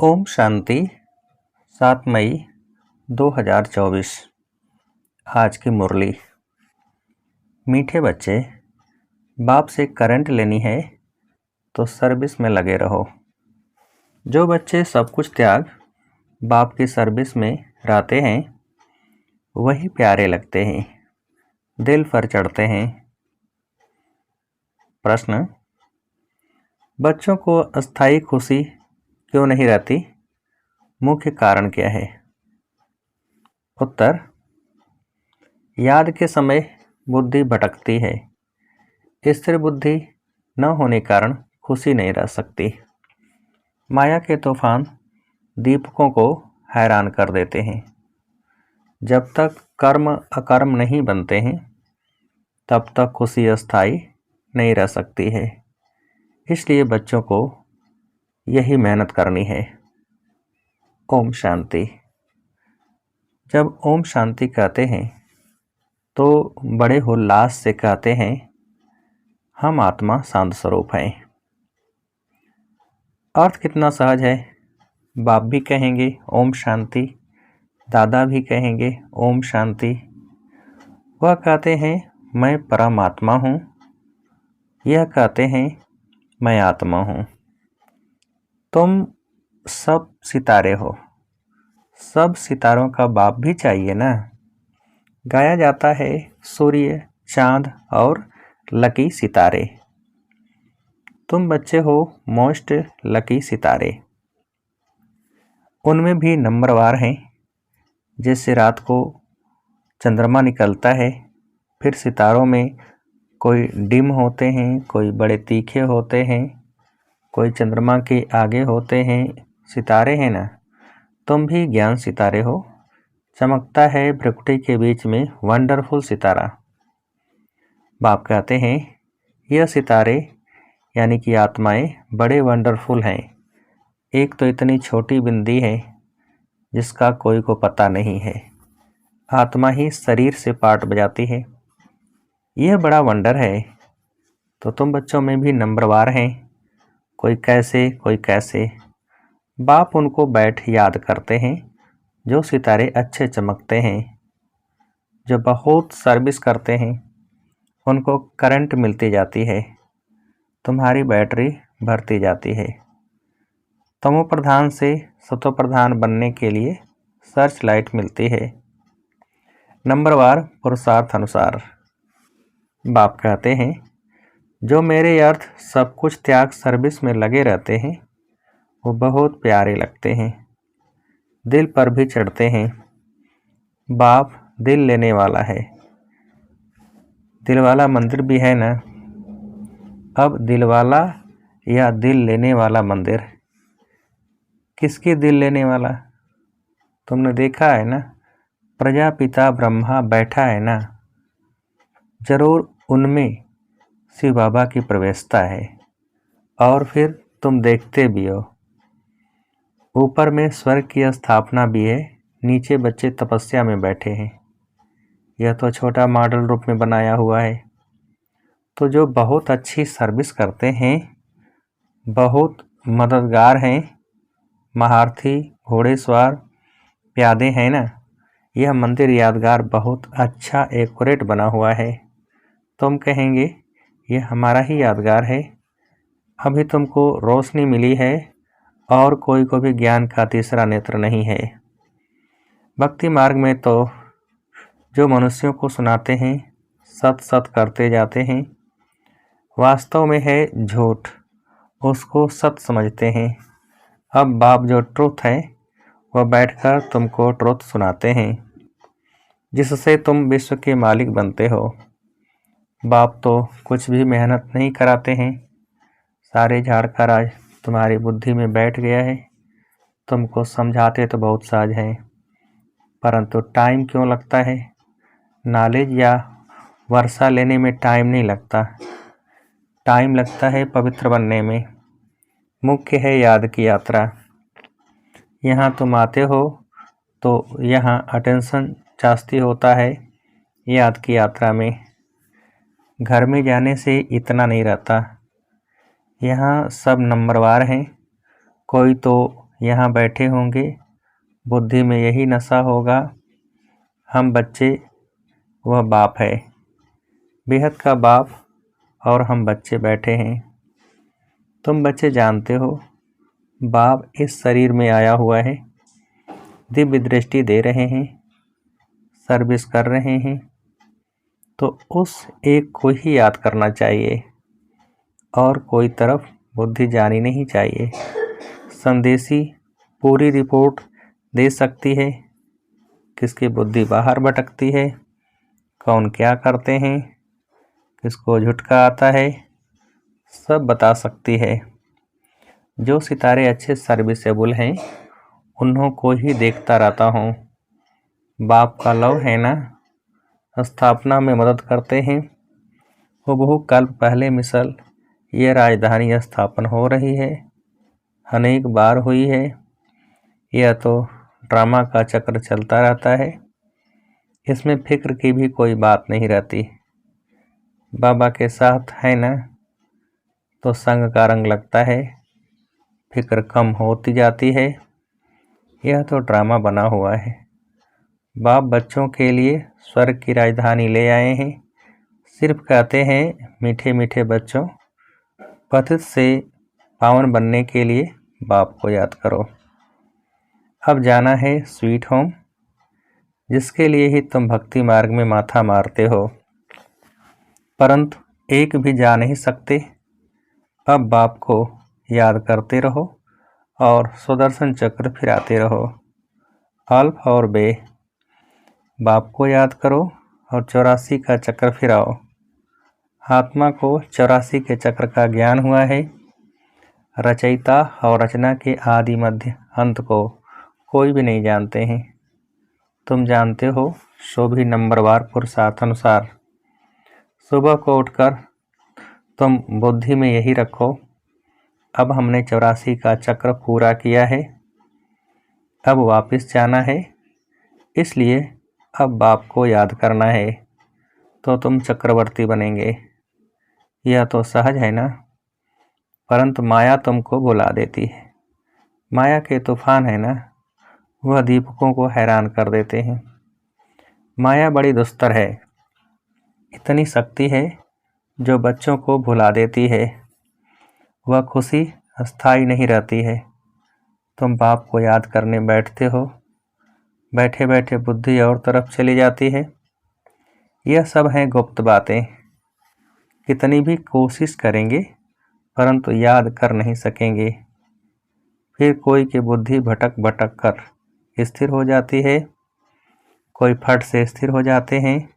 ओम शांति। 7 मई 2024। आज की मुरली। मीठे बच्चे, बाप से करंट लेनी है तो सर्विस में लगे रहो। जो बच्चे सब कुछ त्याग बाप की सर्विस में रहते हैं वही प्यारे लगते हैं, दिल पर चढ़ते हैं। प्रश्न: बच्चों को अस्थायी खुशी क्यों नहीं रहती? मुख्य कारण क्या है? उत्तर: याद के समय बुद्धि भटकती है। स्थिर बुद्धि न होने कारण खुशी नहीं रह सकती। माया के तूफान दीपकों को हैरान कर देते हैं। जब तक कर्म अकर्म नहीं बनते हैं तब तक खुशी अस्थायी नहीं रह सकती है। इसलिए बच्चों को यही मेहनत करनी है। ओम शांति। जब ओम शांति कहते हैं तो बड़े उल्लास से कहते हैं, हम आत्मा शांत स्वरूप हैं। अर्थ कितना सहज है। बाप भी कहेंगे ओम शांति, दादा भी कहेंगे ओम शांति। वह कहते हैं मैं परमात्मा हूँ, यह कहते हैं मैं आत्मा हूँ। तुम सब सितारे हो। सब सितारों का बाप भी चाहिए ना। गाया जाता है सूर्य, चांद और लकी सितारे। तुम बच्चे हो मोस्ट लकी सितारे। उनमें भी नंबरवार हैं। जैसे रात को चंद्रमा निकलता है, फिर सितारों में कोई डिम होते हैं, कोई बड़े तीखे होते हैं, कोई चंद्रमा के आगे होते हैं। सितारे हैं ना। तुम भी ज्ञान सितारे हो। चमकता है भ्रकुटी के बीच में वंडरफुल सितारा। बाप कहते हैं यह सितारे यानी कि आत्माएं बड़े वंडरफुल हैं। एक तो इतनी छोटी बिंदी है जिसका कोई को पता नहीं है। आत्मा ही शरीर से पार्ट बजाती है। यह बड़ा वंडर है। तो तुम बच्चों में भी नंबरवार हैं। कोई कैसे कोई कैसे। बाप उनको बैठ याद करते हैं जो सितारे अच्छे चमकते हैं, जो बहुत सर्विस करते हैं। उनको करंट मिलती जाती है, तुम्हारी बैटरी भरती जाती है। तमो प्रधान से सतो प्रधान बनने के लिए सर्च लाइट मिलती है। नंबरवार पुरुषार्थ अनुसार। बाप कहते हैं जो मेरे अर्थ सब कुछ त्याग सर्विस में लगे रहते हैं वो बहुत प्यारे लगते हैं, दिल पर भी चढ़ते हैं। बाप दिल लेने वाला है। दिल वाला मंदिर भी है ना। अब दिल वाला या दिल लेने वाला मंदिर, किसकी दिल लेने वाला? तुमने देखा है ना, प्रजापिता ब्रह्मा बैठा है ना। जरूर उनमें शिव बाबा की प्रवेशता है। और फिर तुम देखते भी हो ऊपर में स्वर्ग की स्थापना भी है, नीचे बच्चे तपस्या में बैठे हैं। यह तो छोटा मॉडल रूप में बनाया हुआ है। तो जो बहुत अच्छी सर्विस करते हैं, बहुत मददगार हैं, महारथी, घोड़ेसवार, प्यादे हैं ना, यह मंदिर यादगार बहुत अच्छा एक्यूरेट बना हुआ है। तुम कहेंगे यह हमारा ही यादगार है। अभी तुमको रोशनी मिली है और कोई को भी ज्ञान का तीसरा नेत्र नहीं है। भक्ति मार्ग में तो जो मनुष्यों को सुनाते हैं सत सत करते जाते हैं, वास्तव में है झूठ, उसको सत समझते हैं। अब बाप जो ट्रुथ है वह बैठकर तुमको ट्रुथ सुनाते हैं, जिससे तुम विश्व के मालिक बनते हो। बाप तो कुछ भी मेहनत नहीं कराते हैं। सारे झाड़ का राज तुम्हारी बुद्धि में बैठ गया है। तुमको समझाते तो बहुत सहज हैं, परंतु टाइम क्यों लगता है? नॉलेज या वर्षा लेने में टाइम नहीं लगता, टाइम लगता है पवित्र बनने में। मुख्य है याद की यात्रा। यहाँ तुम आते हो तो यहाँ अटेंशन जास्ती होता है याद की यात्रा में। घर में जाने से इतना नहीं रहता। यहाँ सब नंबरवार हैं। कोई तो यहाँ बैठे होंगे, बुद्धि में यही नशा होगा, हम बच्चे, वह बाप है, बेहद का बाप, और हम बच्चे बैठे हैं। तुम बच्चे जानते हो बाप इस शरीर में आया हुआ है, दिव्य दृष्टि दे रहे हैं, सर्विस कर रहे हैं, तो उस एक को ही याद करना चाहिए और कोई तरफ बुद्धि जानी नहीं चाहिए। संदेशी पूरी रिपोर्ट दे सकती है, किसकी बुद्धि बाहर भटकती है, कौन क्या करते हैं, किसको झुटका आता है, सब बता सकती है। जो सितारे अच्छे सर्विसेबल हैं उन्हों को ही देखता रहता हूँ। बाप का लव है ना, स्थापना में मदद करते हैं। बहु कल्प पहले मिसल ये राजधानी स्थापन हो रही है, अनेक बार हुई है। यह तो ड्रामा का चक्र चलता रहता है, इसमें फिक्र की भी कोई बात नहीं रहती। बाबा के साथ है ना, तो संग का रंग लगता है, फिक्र कम होती जाती है। यह तो ड्रामा बना हुआ है। बाप बच्चों के लिए स्वर्ग की राजधानी ले आए हैं, सिर्फ कहते हैं मीठे मीठे बच्चों, पतित से पावन बनने के लिए बाप को याद करो। अब जाना है स्वीट होम, जिसके लिए ही तुम भक्ति मार्ग में माथा मारते हो, परंतु एक भी जा नहीं सकते। अब बाप को याद करते रहो और सुदर्शन चक्र फिराते रहो। अल्फ और बे, बाप को याद करो और 84 का चक्र फिराओ। आत्मा को 84 के चक्र का ज्ञान हुआ है। रचयिता और रचना के आदि मध्य अंत को कोई भी नहीं जानते हैं। तुम जानते हो, सो भी नंबरवार पुरुषार्थानुसार। सुबह को उठकर तुम बुद्धि में यही रखो, अब हमने 84 का चक्र पूरा किया है, अब वापस जाना है, इसलिए अब बाप को याद करना है, तो तुम चक्रवर्ती बनेंगे। यह तो सहज है ना, परंतु माया तुमको भुला देती है। माया के तूफान है ना, वह दीपकों को हैरान कर देते हैं। माया बड़ी दुस्तर है, इतनी शक्ति है जो बच्चों को भुला देती है। वह खुशी अस्थायी नहीं रहती है। तुम बाप को याद करने बैठते हो, बैठे बैठे बुद्धि और तरफ चली जाती है। यह सब हैं गुप्त बातें, कितनी भी कोशिश करेंगे परंतु याद कर नहीं सकेंगे। फिर कोई की बुद्धि भटक भटक कर स्थिर हो जाती है, कोई फट से स्थिर हो जाते हैं,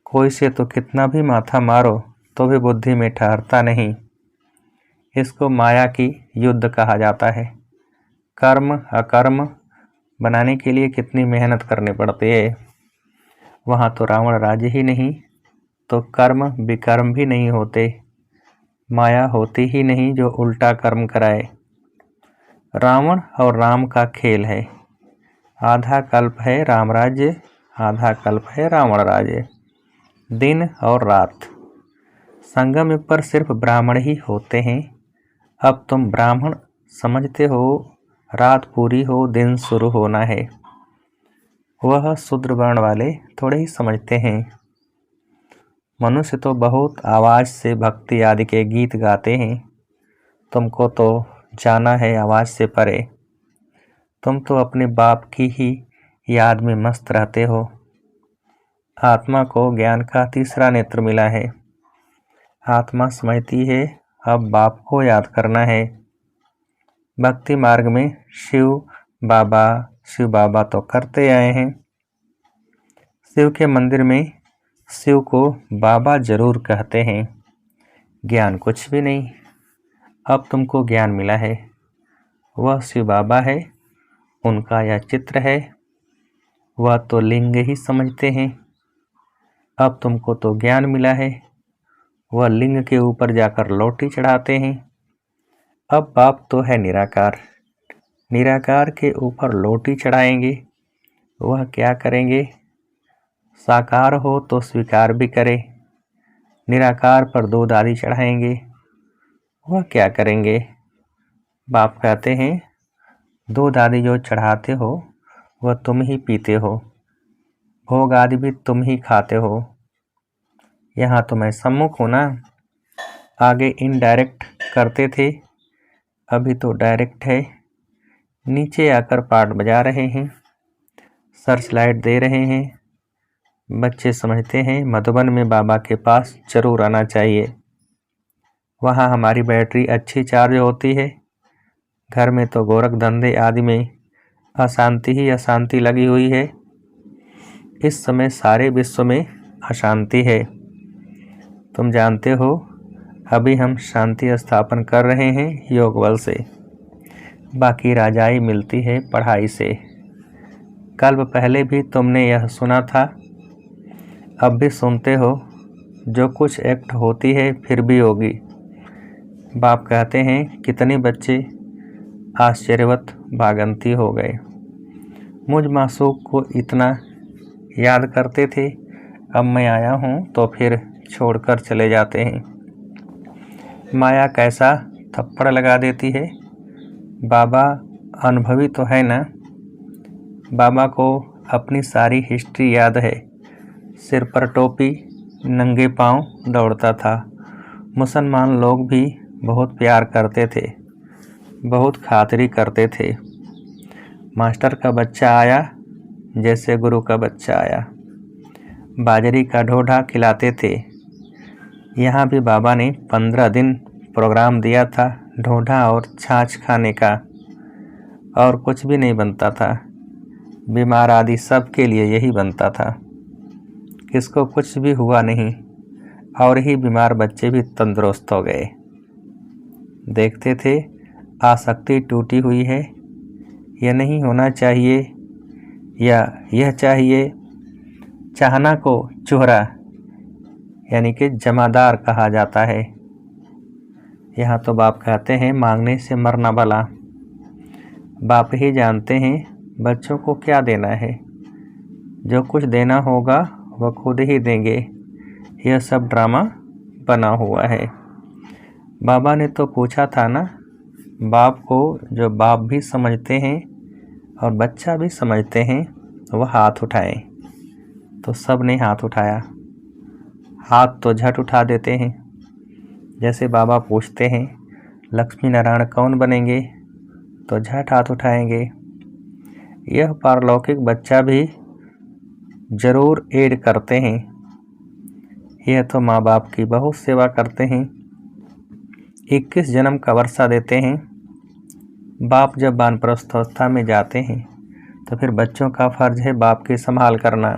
कोई से तो कितना भी माथा मारो तो भी बुद्धि में ठहरता नहीं। इसको माया की युद्ध कहा जाता है। कर्म अकर्म बनाने के लिए कितनी मेहनत करनी पड़ती है। वहाँ तो रावण राज्य ही नहीं, तो कर्म विकर्म भी नहीं होते। माया होती ही नहीं जो उल्टा कर्म कराए। रावण और राम का खेल है। आधा कल्प है राम राज्य, आधा कल्प है रावण राज्य। दिन और रात, संगम युग पर सिर्फ ब्राह्मण ही होते हैं। अब तुम ब्राह्मण समझते हो, रात पूरी हो दिन शुरू होना है। वह शूद्र वर्ण वाले थोड़े ही समझते हैं। मनुष्य तो बहुत आवाज़ से भक्ति आदि के गीत गाते हैं, तुमको तो जाना है आवाज़ से परे। तुम तो अपने बाप की ही याद में मस्त रहते हो। आत्मा को ज्ञान का तीसरा नेत्र मिला है। आत्मा समझती है अब बाप को याद करना है। भक्ति मार्ग में शिव बाबा तो करते आए हैं। शिव के मंदिर में शिव को बाबा जरूर कहते हैं, ज्ञान कुछ भी नहीं। अब तुमको ज्ञान मिला है, वह शिव बाबा है, उनका यह चित्र है। वह तो लिंग ही समझते हैं। अब तुमको तो ज्ञान मिला है, वह लिंग के ऊपर जाकर लोटी चढ़ाते हैं। अब बाप तो है निराकार, निराकार के ऊपर लोटी चढ़ाएंगे। वह क्या करेंगे? साकार हो तो स्वीकार भी करे। निराकार पर दूध आदि चढ़ाएंगे। वह क्या करेंगे? बाप कहते हैं दूध आदि जो चढ़ाते हो वह तुम ही पीते हो, भोग आदि भी तुम ही खाते हो। यहाँ तो मैं सम्मुख हूँ ना। आगे इनडायरेक्ट करते थे, अभी तो डायरेक्ट है। नीचे आकर पाठ बजा रहे हैं, सर्च लाइट दे रहे हैं। बच्चे समझते हैं मधुबन में बाबा के पास जरूर आना चाहिए, वहाँ हमारी बैटरी अच्छी चार्ज होती है। घर में तो गोरख धंधे आदि में अशांति ही अशांति लगी हुई है। इस समय सारे विश्व में अशांति है। तुम जानते हो अभी हम शांति स्थापन कर रहे हैं योग बल से, बाकी राजाई मिलती है पढ़ाई से। कल पहले भी तुमने यह सुना था, अब भी सुनते हो। जो कुछ एक्ट होती है फिर भी होगी। बाप कहते हैं कितने बच्चे आश्चर्यवत भागंती हो गए। मुझ मासूक को इतना याद करते थे, अब मैं आया हूँ तो फिर छोड़कर चले जाते हैं। माया कैसा थप्पड़ लगा देती है। बाबा अनुभवी तो है ना। बाबा को अपनी सारी हिस्ट्री याद है। सिर पर टोपी, नंगे पांव दौड़ता था। मुसलमान लोग भी बहुत प्यार करते थे, बहुत खातिरी करते थे। मास्टर का बच्चा आया जैसे गुरु का बच्चा आया। बाजरी का ढोढा खिलाते थे। यहाँ भी बाबा ने 15 दिन प्रोग्राम दिया था ढोढा और छाछ खाने का, और कुछ भी नहीं बनता था। बीमार आदि सब के लिए यही बनता था। किसको कुछ भी हुआ नहीं, और ही बीमार बच्चे भी तंदुरुस्त हो गए। देखते थे आसक्ति टूटी हुई है, यह नहीं होना चाहिए या यह चाहिए। चाहना को चोहरा यानी कि जमादार कहा जाता है। यहाँ तो बाप कहते हैं मांगने से मरना भला। बाप ही जानते हैं बच्चों को क्या देना है। जो कुछ देना होगा वह खुद ही देंगे। यह सब ड्रामा बना हुआ है। बाबा ने तो पूछा था ना, बाप को जो बाप भी समझते हैं और बच्चा भी समझते हैं वह हाथ उठाएं। तो सब ने हाथ उठाया। हाथ तो झट उठा देते हैं। जैसे बाबा पूछते हैं लक्ष्मी नारायण कौन बनेंगे, तो झट हाथ उठाएंगे। यह पारलौकिक बच्चा भी जरूर ऐड करते हैं। यह तो माँ बाप की बहुत सेवा करते हैं। 21 जन्म का वर्षा देते हैं। बाप जब वानप्रस्थ अवस्था में जाते हैं तो फिर बच्चों का फर्ज है बाप की संभाल करना।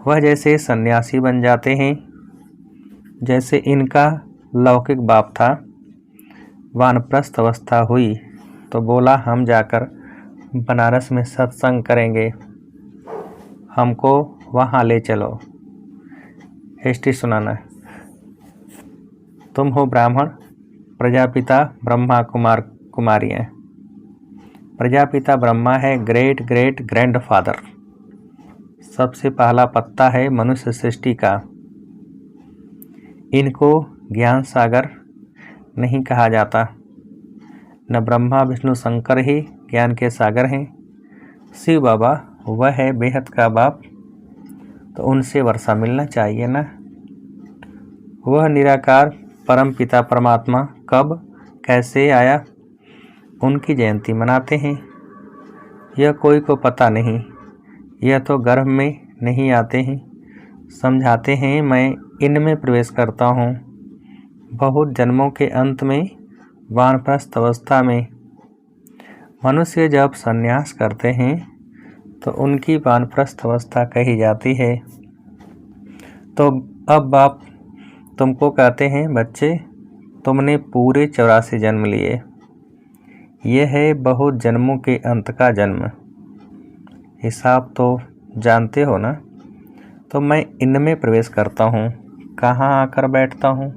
वह जैसे सन्यासी बन जाते हैं, जैसे इनका लौकिक बाप था। वानप्रस्थ अवस्था हुई तो बोला हम जाकर बनारस में सत्संग करेंगे, हमको वहाँ ले चलो। हिस्ट्री सुनाना। तुम हो ब्राह्मण, प्रजापिता ब्रह्मा कुमार कुमारियाँ। प्रजापिता ब्रह्मा है ग्रेट ग्रेट ग्रैंडफादर। सबसे पहला पत्ता है मनुष्य सृष्टि का। इनको ज्ञान सागर नहीं कहा जाता। न ब्रह्मा विष्णु शंकर ही ज्ञान के सागर हैं। शिव बाबा वह है बेहद का बाप, तो उनसे वर्षा मिलना चाहिए ना। वह निराकार परम पिता परमात्मा कब कैसे आया, उनकी जयंती मनाते हैं। यह कोई को पता नहीं। यह तो गर्भ में नहीं आते हैं। समझाते हैं मैं इनमें प्रवेश करता हूँ। बहुत जन्मों के अंत में वानप्रस्थ अवस्था में मनुष्य जब संन्यास करते हैं तो उनकी वानप्रस्थ अवस्था कही जाती है। तो अब बाप तुमको कहते हैं बच्चे तुमने पूरे 84 जन्म लिए। यह है बहुत जन्मों के अंत का जन्म। हिसाब तो जानते हो ना। तो मैं इनमें प्रवेश करता हूँ। कहाँ आकर बैठता हूँ?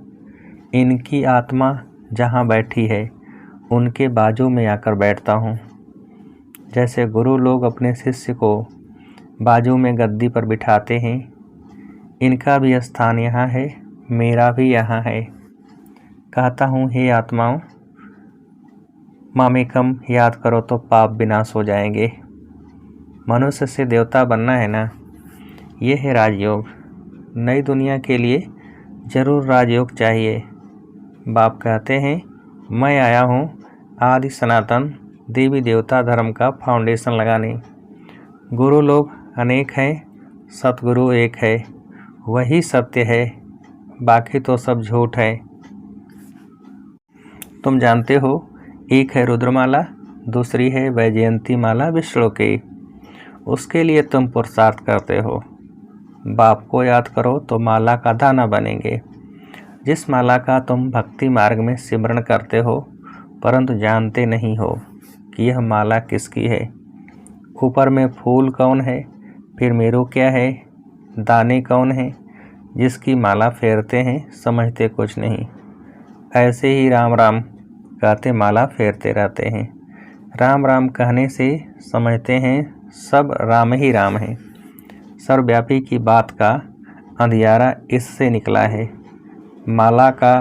इनकी आत्मा जहाँ बैठी है उनके बाजू में आकर बैठता हूँ। जैसे गुरु लोग अपने शिष्य को बाजू में गद्दी पर बिठाते हैं, इनका भी स्थान यहाँ है, मेरा भी यहाँ है। कहता हूँ हे आत्माओं, मामेकम याद करो तो पाप विनाश हो जाएंगे। मनुष्य से देवता बनना है ना, ये है राजयोग। नई दुनिया के लिए जरूर राजयोग चाहिए। बाप कहते हैं मैं आया हूँ आदि सनातन देवी देवता धर्म का फाउंडेशन लगाने। गुरु लोग अनेक हैं, सतगुरु एक है, वही सत्य है, बाकी तो सब झूठ है। तुम जानते हो, एक है रुद्रमाला, दूसरी है वैजयंती माला विष्णु की। उसके लिए तुम पुरुषार्थ करते हो। बाप को याद करो तो माला का दाना बनेंगे। जिस माला का तुम भक्ति मार्ग में सिमरण करते हो, परंतु जानते नहीं हो कि यह माला किसकी है। ऊपर में फूल कौन है, फिर मेरू क्या है, दाने कौन है, जिसकी माला फेरते हैं समझते कुछ नहीं। ऐसे ही राम राम कहते माला फेरते रहते हैं। राम राम कहने से समझते हैं सब राम ही राम है। सर्वव्यापी की बात का अंधियारा इससे निकला है। माला का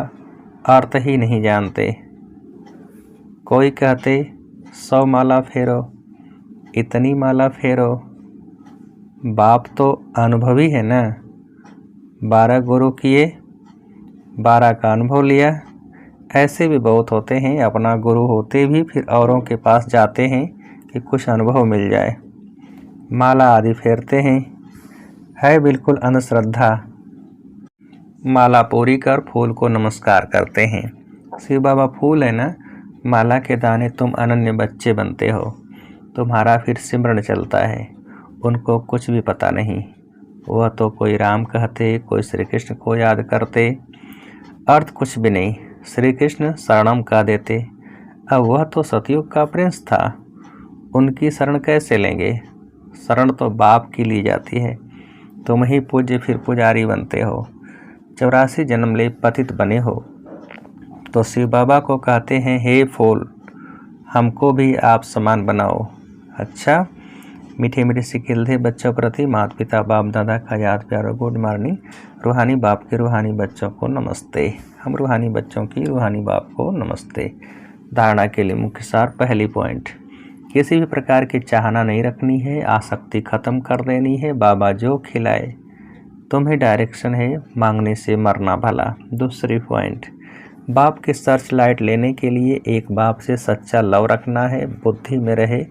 अर्थ ही नहीं जानते। कोई कहते 100 माला फेरो, इतनी माला फेरो। बाप तो अनुभवी है ना। 12 गुरु किए, 12 का अनुभव लिया। ऐसे भी बहुत होते हैं, अपना गुरु होते भी फिर औरों के पास जाते हैं कि कुछ अनुभव मिल जाए। माला आदि फेरते हैं, है बिल्कुल अंधश्रद्धा। माला पूरी कर फूल को नमस्कार करते हैं। शिव बाबा फूल है ना, माला के दाने तुम अनन्य बच्चे बनते हो। तुम्हारा फिर सिमरण चलता है। उनको कुछ भी पता नहीं। वह तो कोई राम कहते, कोई श्री कृष्ण को याद करते, अर्थ कुछ भी नहीं। श्री कृष्ण शरणम कह देते। अब वह तो सतयुग का प्रिंस था, उनकी शरण कैसे लेंगे। शरण तो बाप की ली जाती है। तुम ही पूज्य फिर पुजारी बनते हो। 84 जन्म ले पतित बने हो तो शिव बाबा को कहते हैं हे फूल, हमको भी आप समान बनाओ। अच्छा, मीठे मीठे सिखिलते बच्चों प्रति माता पिता बाप दादा का याद प्यार और गुड मॉर्निंग। रूहानी बाप के रूहानी बच्चों को नमस्ते। हम रूहानी बच्चों की रूहानी बाप को नमस्ते। धारणा के लिए मुख्य सार। पहली पॉइंट, किसी भी प्रकार की चाहना नहीं रखनी है, आसक्ति खत्म कर देनी है। बाबा जो खिलाए तुम्हें डायरेक्शन है, मांगने से मरना भला। दूसरी पॉइंट, बाप की सर्च लाइट लेने के लिए एक बाप से सच्चा लव रखना है। बुद्धि में रहे,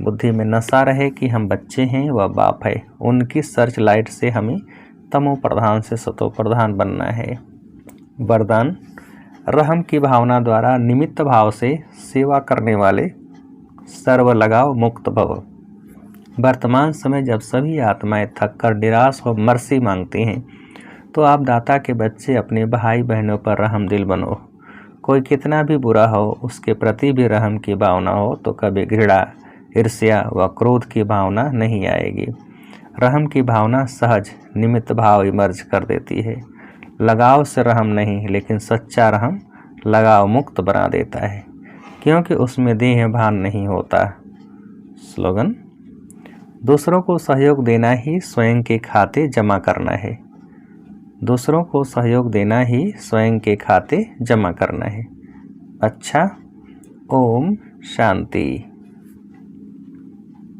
बुद्धि में नशा रहे कि हम बच्चे हैं, वह बाप है। उनकी सर्च लाइट से हमें तमो प्रधान से सतो प्रधान बनना है। वरदान, रहम की भावना द्वारा निमित्त भाव से सेवा करने वाले सर्व लगाव मुक्त भव। वर्तमान समय जब सभी आत्माएं थककर निराश हो मर्सी मांगती हैं, तो आप दाता के बच्चे अपने भाई बहनों पर रहम दिल बनो। कोई कितना भी बुरा हो, उसके प्रति भी रहम की भावना हो तो कभी घृणा, ईर्ष्या व क्रोध की भावना नहीं आएगी। रहम की भावना सहज निमित्त भाव इमर्ज कर देती है। लगाव से रहम नहीं, लेकिन सच्चा रहम लगाव मुक्त बना देता है, क्योंकि उसमें देह भान नहीं होता। स्लोगन, दूसरों को सहयोग देना ही स्वयं के खाते जमा करना है। दूसरों को सहयोग देना ही स्वयं के खाते जमा करना है। अच्छा, ओम शांति।